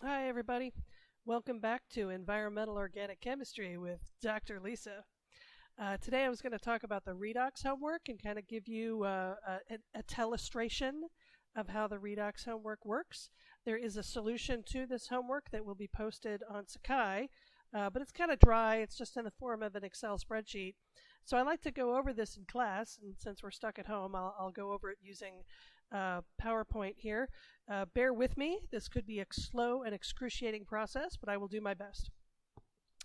Hi, everybody. Welcome back to Environmental Organic Chemistry with Dr. Lisa. Today I was going to talk about the redox homework and kind of give you a telestration of how the redox homework works. There is a solution to this homework that will be posted on Sakai, but it's kind of dry. It's just in the form of an Excel spreadsheet. So I like to go over this in class, and since we're stuck at home, I'll go over it using PowerPoint here. Bear with me. This could be a slow and excruciating process, but I will do my best.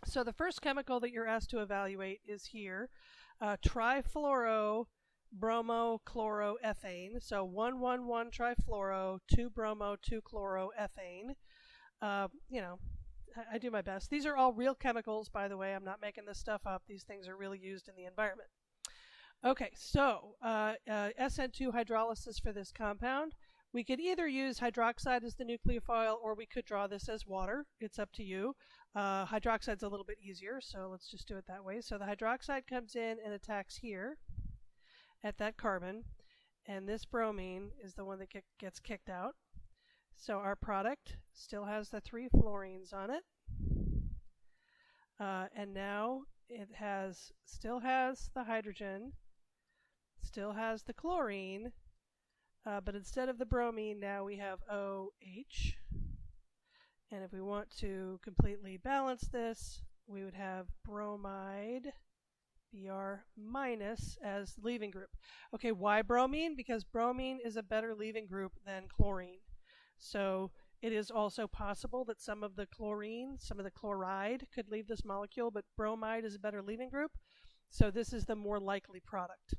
So the first chemical that you're asked to evaluate is here, trifluorobromochloroethane. So 1,1,1 trifluoro, 2-bromo, 2-chloroethane. I do my best. These are all real chemicals, by the way. I'm not making this stuff up. These things are really used in the environment. Okay, so SN2 hydrolysis for this compound. We could either use hydroxide as the nucleophile, or we could draw this as water. It's up to you. Hydroxide's a little bit easier, so let's just do it that way. So the hydroxide comes in and attacks here at that carbon, and this bromine is the one that gets kicked out. So our product still has the 3 fluorines on it, and now it still has the hydrogen, still has the chlorine, but instead of the bromine, now we have OH. And if we want to completely balance this, we would have bromide, Br minus, as the leaving group. Okay, why bromine? Because bromine is a better leaving group than chlorine. So it is also possible that some of the chloride could leave this molecule, but bromide is a better leaving group. So this is the more likely product.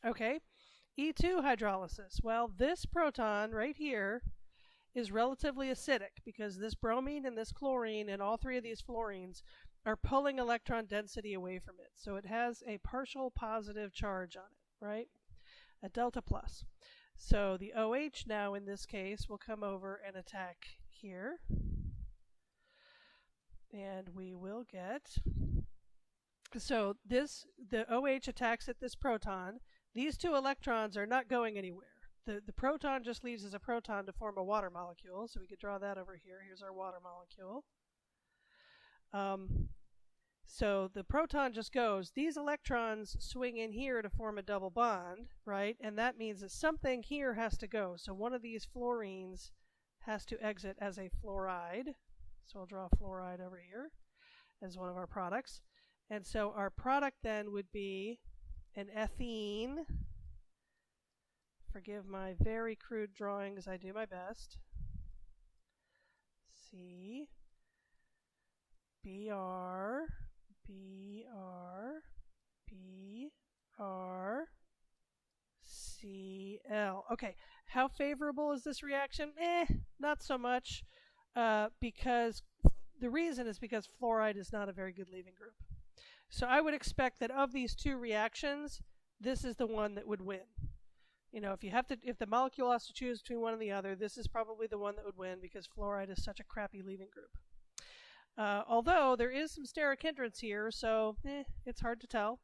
Okay, E2 hydrolysis. Well, this proton right here is relatively acidic because this bromine and this chlorine and all 3 of these fluorines are pulling electron density away from it. So it has a partial positive charge on it, right? A delta plus. So the OH now in this case will come over and attack here. And we will get, so the OH attacks at this proton. These 2 electrons are not going anywhere. The proton just leaves as a proton to form a water molecule. So we could draw that over here. Here's our water molecule. So the proton just goes. These electrons swing in here to form a double bond, right? And that means that something here has to go. So one of these fluorines has to exit as a fluoride. So I'll draw fluoride over here as one of our products. And so our product then would be an ethene. Forgive my very crude drawings. I do my best. C, Br, Br, Br, Cl. Okay, how favorable is this reaction? Not so much, because the reason is because fluoride is not a very good leaving group. So I would expect that of these 2 reactions, this is the one that would win. You know, if the molecule has to choose between one and the other, this is probably the one that would win because fluoride is such a crappy leaving group. Although there is some steric hindrance here, so it's hard to tell.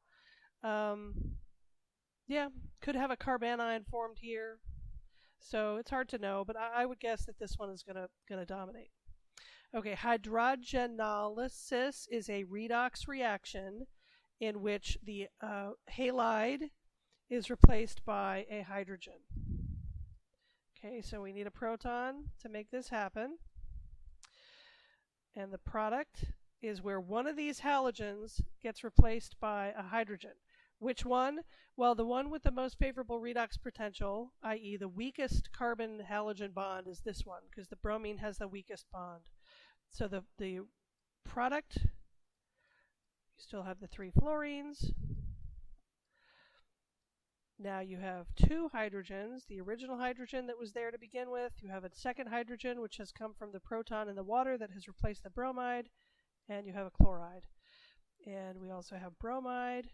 Yeah, could have a carbanion formed here, so it's hard to know. But I would guess that this one is gonna dominate. Okay, hydrogenolysis is a redox reaction in which the halide is replaced by a hydrogen. Okay, so we need a proton to make this happen. And the product is where one of these halogens gets replaced by a hydrogen. Which one? Well, the one with the most favorable redox potential, i.e. the weakest carbon halogen bond, is this one, because the bromine has the weakest bond. So the product, you still have the 3 fluorines. Now you have 2 hydrogens, the original hydrogen that was there to begin with. You have a second hydrogen, which has come from the proton in the water that has replaced the bromide. And you have a chloride. And we also have bromide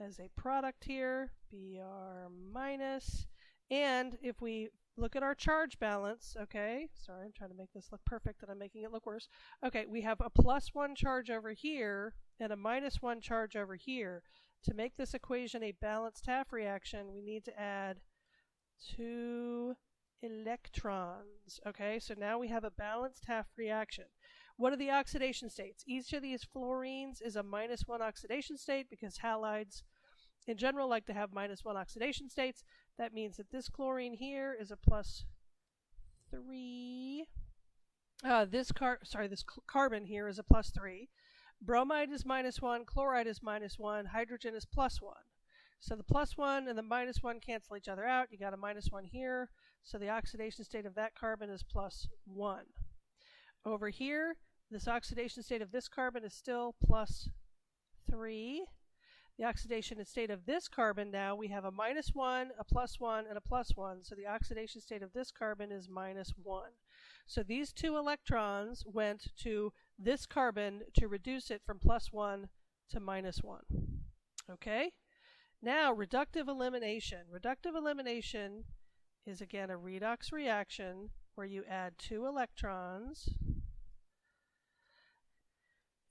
as a product here, Br minus. And if we look at our charge balance, okay, sorry, I'm trying to make this look perfect and I'm making it look worse. Okay, we have a +1 charge over here and a -1 charge over here. To make this equation a balanced half reaction, we need to add 2 electrons. Okay, so now we have a balanced half reaction. What are the oxidation states? Each of these fluorines is a -1 oxidation state because halides in general like to have -1 oxidation states. That means that this chlorine here is a +3. This carbon here is a +3. Bromide is -1, chloride is -1, hydrogen is +1. So the +1 and the -1 cancel each other out. You got a -1 here. So the oxidation state of that carbon is +1. Over here, this oxidation state of this carbon is still +3. The oxidation state of this carbon now, we have a -1, a +1, and a +1. So the oxidation state of this carbon is -1. So these two electrons went to this carbon to reduce it from +1 to -1. Okay? Now, reductive elimination. Reductive elimination is again a redox reaction where you add 2 electrons,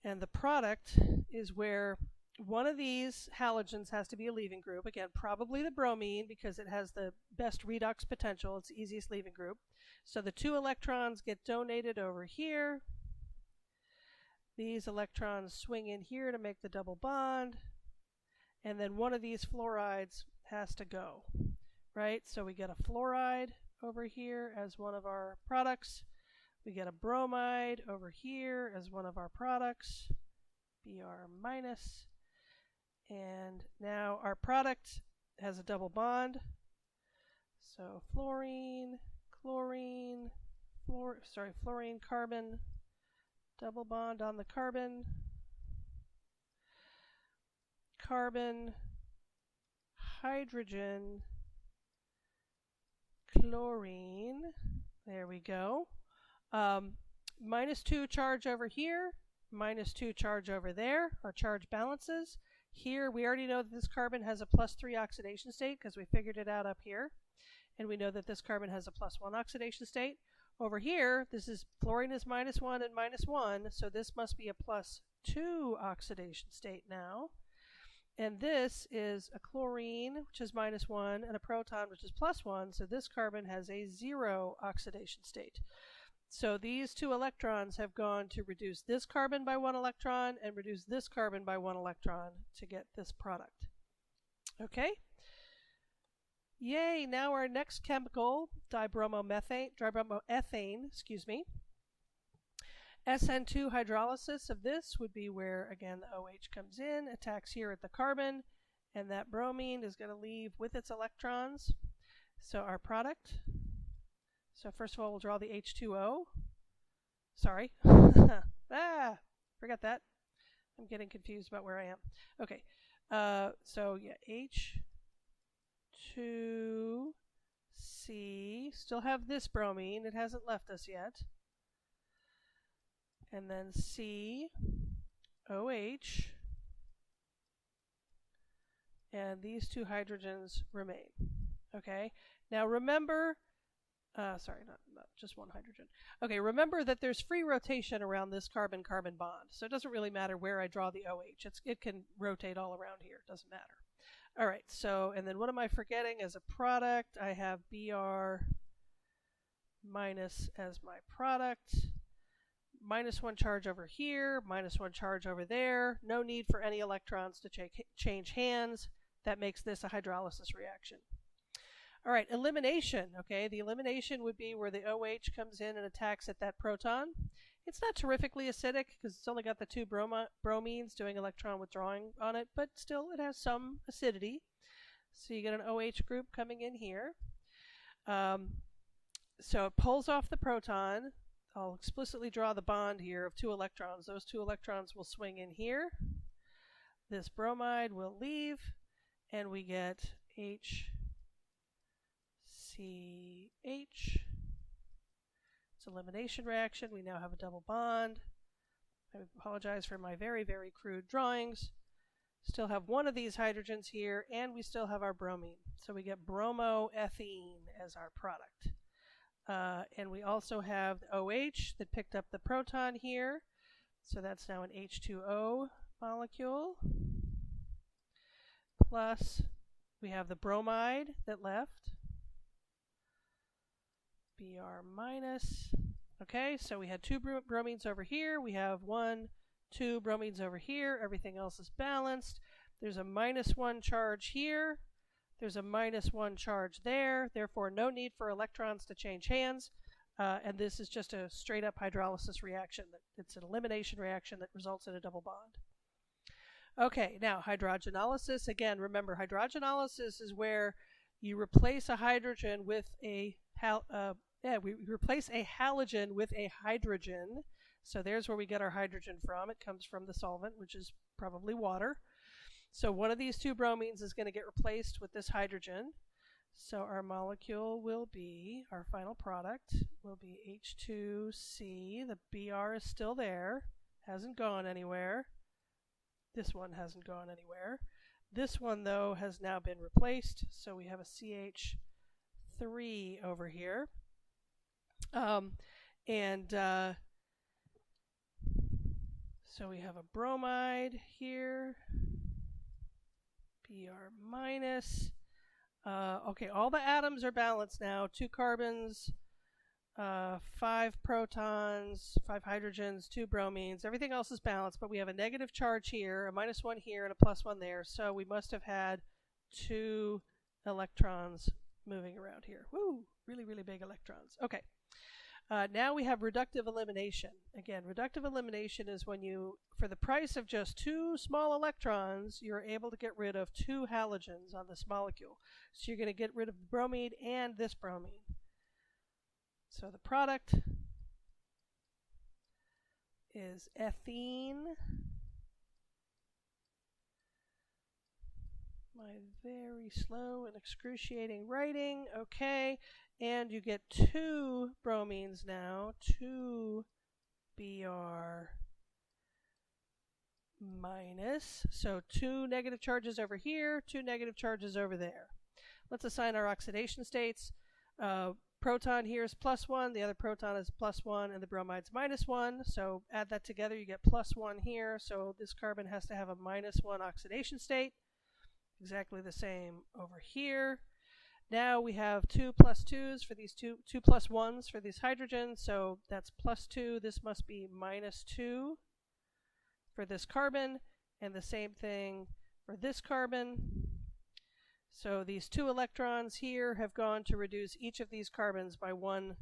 and the product is where one of these halogens has to be a leaving group. Again, probably the bromine because it has the best redox potential. It's the easiest leaving group. So the 2 electrons get donated over here. These electrons swing in here to make the double bond. And then one of these fluorides has to go, right? So we get a fluoride over here as one of our products. We get a bromide over here as one of our products, Br-. And now our product has a double bond. So fluorine, chlorine, fluorine, carbon, double bond on the carbon. Carbon, hydrogen, chlorine. There we go. -2 charge over here, -2 charge over there. Our charge balances. Here we already know that this carbon has a +3 oxidation state because we figured it out up here. And we know that this carbon has a +1 oxidation state. Over here, this is fluorine is -1 and -1, so this must be a +2 oxidation state now. And this is a chlorine, which is -1, and a proton, which is +1, so this carbon has a 0 oxidation state. So these 2 electrons have gone to reduce this carbon by 1 electron and reduce this carbon by 1 electron to get this product. Okay? Yay, now our next chemical, dibromoethane, SN2 hydrolysis of this would be where, again, the OH comes in, attacks here at the carbon, and that bromine is going to leave with its electrons. So our product, so first of all, we'll draw the H2O. Sorry. Forgot that. I'm getting confused about where I am. Okay, so yeah, H2C, still have this bromine, it hasn't left us yet. And then COH, and these 2 hydrogens remain. Okay, now remember, sorry, not just 1 hydrogen. Okay, remember that there's free rotation around this carbon-carbon bond, so it doesn't really matter where I draw the OH. It can rotate all around here, it doesn't matter. All right, so, and then what am I forgetting as a product? I have Br- as my product. -1 charge over here, -1 charge over there. No need for any electrons to change hands. That makes this a hydrolysis reaction. All right, elimination. Okay, the elimination would be where the OH comes in and attacks at that proton. It's not terrifically acidic because it's only got the 2 bromines doing electron withdrawing on it, but still it has some acidity. So you get an OH group coming in here. So it pulls off the proton. I'll explicitly draw the bond here of 2 electrons. Those 2 electrons will swing in here. This bromide will leave, and we get HCH. It's an elimination reaction. We now have a double bond. I apologize for my very, very crude drawings. Still have one of these hydrogens here, and we still have our bromine. So we get bromoethene as our product. And we also have the OH that picked up the proton here. So that's now an H2O molecule. Plus we have the bromide that left. Br minus. Okay, so we had 2 bromines over here. We have 1, 2 bromines over here. Everything else is balanced. There's a -1 charge here. There's a -1 charge there. Therefore, no need for electrons to change hands. And this is just a straight up hydrolysis reaction. It's an elimination reaction that results in a double bond. Okay, now hydrogenolysis. Again, remember, hydrogenolysis is where you replace a hydrogen with a we replace a halogen with a hydrogen. So there's where we get our hydrogen from. It comes from the solvent, which is probably water. So one of these 2 bromines is going to get replaced with this hydrogen. So our molecule will be, our final product will be H2C. The Br is still there, hasn't gone anywhere. This one hasn't gone anywhere. This one, though, has now been replaced. So we have a CH3 over here. So we have a bromide here. Br minus. Okay, all the atoms are balanced now. 2 carbons, 5 protons, 5 hydrogens, 2 bromines. Everything else is balanced, but we have a negative charge here, a -1 here, and a +1 there. So we must have had 2 electrons moving around here. Woo! Really, really big electrons. Okay. Now we have reductive elimination. Again, reductive elimination is when you, for the price of just 2 small electrons, you're able to get rid of 2 halogens on this molecule. So you're going to get rid of the bromine and this bromine. So the product is ethene. My very slow and excruciating writing. Okay. And you get 2 bromines now, 2 Br minus. So 2 negative charges over here, 2 negative charges over there. Let's assign our oxidation states. Proton here is +1, the other proton is +1, and the bromide's -1. So add that together, you get +1 here. So this carbon has to have a -1 oxidation state. Exactly the same over here. Now we have 2 +2s for these 2 +1s for these hydrogens, so that's +2. This must be -2 for this carbon, and the same thing for this carbon. So these 2 electrons here have gone to reduce each of these carbons by 1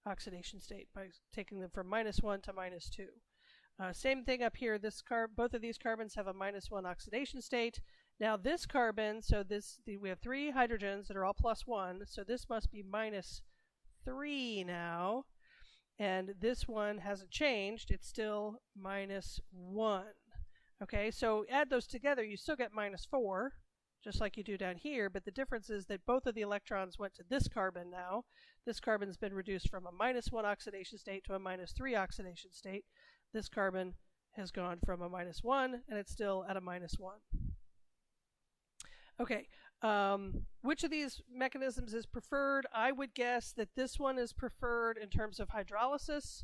oxidation state by taking them from -1 to -2. Same thing up here. Both of these carbons have a -1 oxidation state. Now this carbon, so we have 3 hydrogens that are all +1, so this must be -3 now. And this one hasn't changed, it's still -1. Okay, so add those together, you still get -4, just like you do down here, but the difference is that both of the electrons went to this carbon now. This carbon's been reduced from a -1 oxidation state to a -3 oxidation state. This carbon has gone from a -1, and it's still at a -1. Okay, which of these mechanisms is preferred? I would guess that this one is preferred in terms of hydrolysis,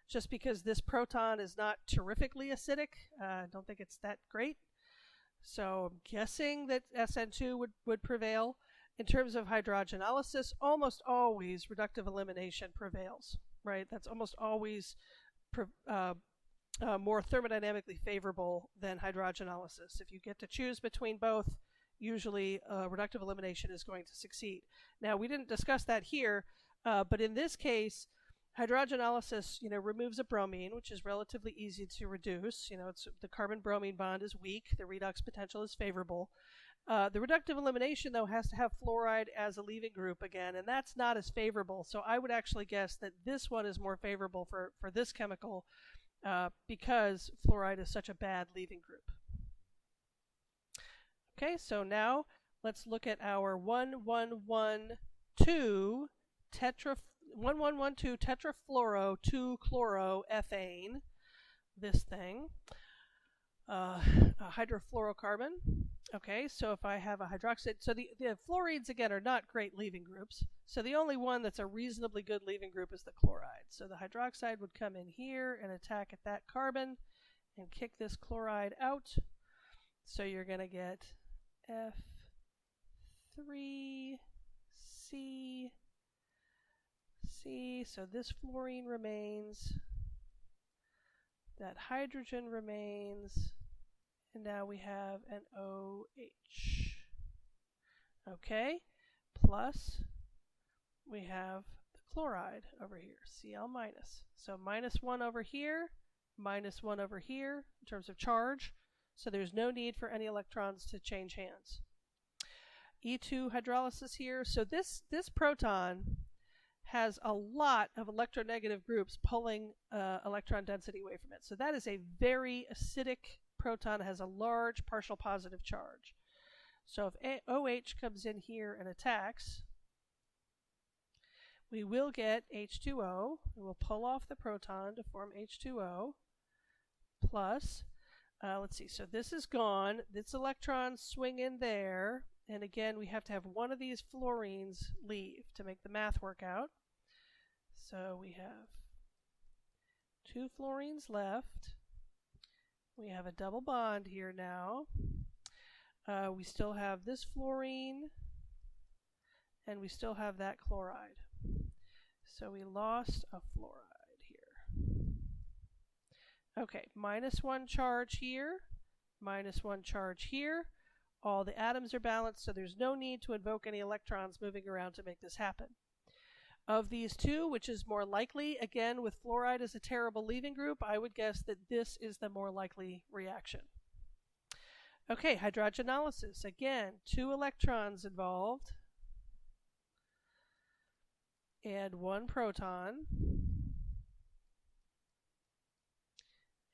just because this proton is not terrifically acidic. I don't think it's that great. So I'm guessing that SN2 would prevail. In terms of hydrogenolysis, almost always reductive elimination prevails, right? That's almost always more thermodynamically favorable than hydrogenolysis. If you get to choose between both, usually reductive elimination is going to succeed. Now, we didn't discuss that here, but in this case, hydrogenolysis, removes a bromine, which is relatively easy to reduce. The carbon-bromine bond is weak. The redox potential is favorable. The reductive elimination, though, has to have fluoride as a leaving group again, and that's not as favorable. So I would actually guess that this one is more favorable for this chemical because fluoride is such a bad leaving group. Okay, so now let's look at our 1112 tetrafluoro 2-chloroethane, this thing, a hydrofluorocarbon. Okay, so if I have a hydroxide, so the fluorines again are not great leaving groups, so the only one that's a reasonably good leaving group is the chloride. So the hydroxide would come in here and attack at that carbon and kick this chloride out. So you're going to get F3C C, so this fluorine remains, that hydrogen remains, and now we have an OH. Okay, plus we have the chloride over here, Cl minus. So -1 over here, -1 over here in terms of charge. So there's no need for any electrons to change hands. E2 hydrolysis here. So this proton has a lot of electronegative groups pulling electron density away from it. So that is a very acidic proton, has a large partial positive charge. So if OH comes in here and attacks, we will get H2O. We'll pull off the proton to form H2O plus, let's see, so this is gone. This electron swing in there. And again, we have to have one of these fluorines leave to make the math work out. So we have 2 fluorines left. We have a double bond here now. We still have this fluorine, and we still have that chloride. So we lost a fluoride here. Okay, -1 charge here, -1 charge here. All the atoms are balanced, so there's no need to invoke any electrons moving around to make this happen. Of these two, which is more likely, again, with fluoride as a terrible leaving group, I would guess that this is the more likely reaction. Okay, hydrogenolysis. Again, 2 electrons involved and 1 proton.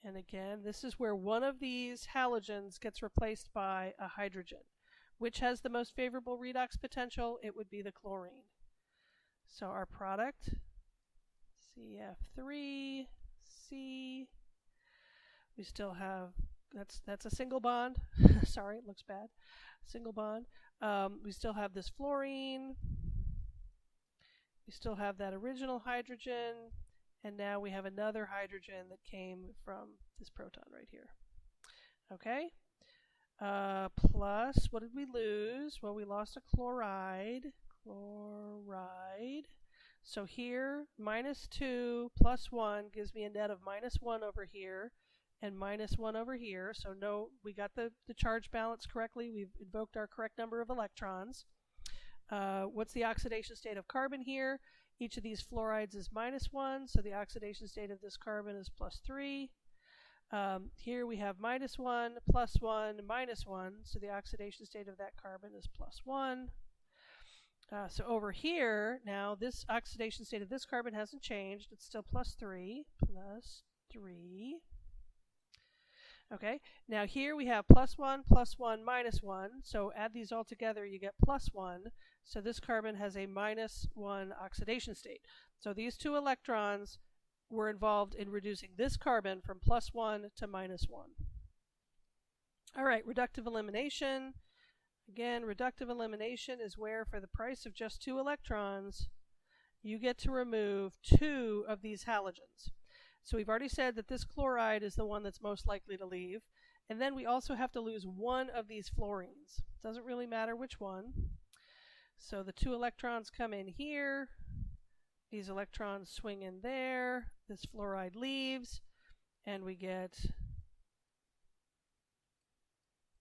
And again, this is where one of these halogens gets replaced by a hydrogen. Which has the most favorable redox potential? It would be the chlorine. So our product, CF3C, we still have, that's a single bond. Sorry, it looks bad. Single bond. We still have this fluorine. We still have that original hydrogen. And now we have another hydrogen that came from this proton right here. Okay. Plus, what did we lose? Well, we lost a chloride. So here, -2 plus 1 gives me a net of -1 over here and -1 over here. So no, we got the charge balance correctly. We've invoked our correct number of electrons. What's the oxidation state of carbon here? Each of these fluorides is -1, so the oxidation state of this carbon is +3. Here we have -1, +1, -1, so the oxidation state of that carbon is +1. So over here, now this oxidation state of this carbon hasn't changed. It's still +3, +3. Okay, now here we have +1, +1, -1. So add these all together, you get +1. So this carbon has a -1 oxidation state. So these 2 electrons were involved in reducing this carbon from +1 to -1. All right, reductive elimination. Again, reductive elimination is where for the price of just 2 electrons, you get to remove 2 of these halogens. So we've already said that this chloride is the one that's most likely to leave. And then we also have to lose 1 of these fluorines. Doesn't really matter which one. So the 2 electrons come in here. These electrons swing in there. This fluoride leaves. And we get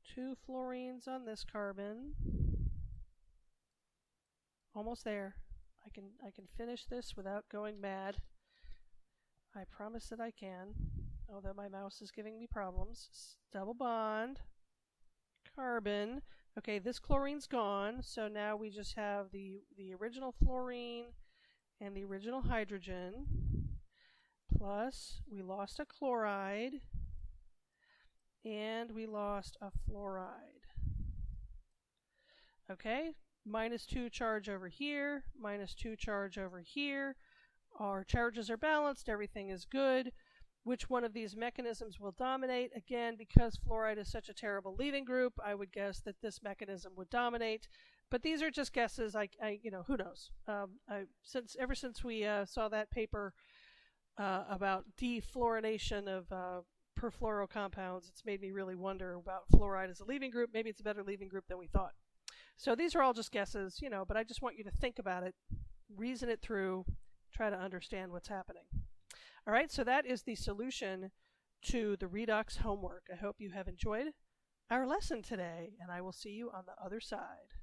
2 fluorines on this carbon. Almost there. I can finish this without going mad. I promise that I can, although my mouse is giving me problems. Double bond, carbon. Okay, this chlorine's gone, so now we just have the original fluorine and the original hydrogen, plus we lost a chloride, and we lost a fluoride. Okay, -2 charge over here, -2 charge over here. Our charges are balanced, everything is good. Which one of these mechanisms will dominate? Again, because fluoride is such a terrible leaving group, I would guess that this mechanism would dominate. But these are just guesses. Who knows? Ever since we saw that paper about defluorination of perfluoro compounds, it's made me really wonder about fluoride as a leaving group. Maybe it's a better leaving group than we thought. So these are all just guesses, but I just want you to think about it, reason it through, try to understand what's happening. All right, so that is the solution to the redox homework. I hope you have enjoyed our lesson today, and I will see you on the other side.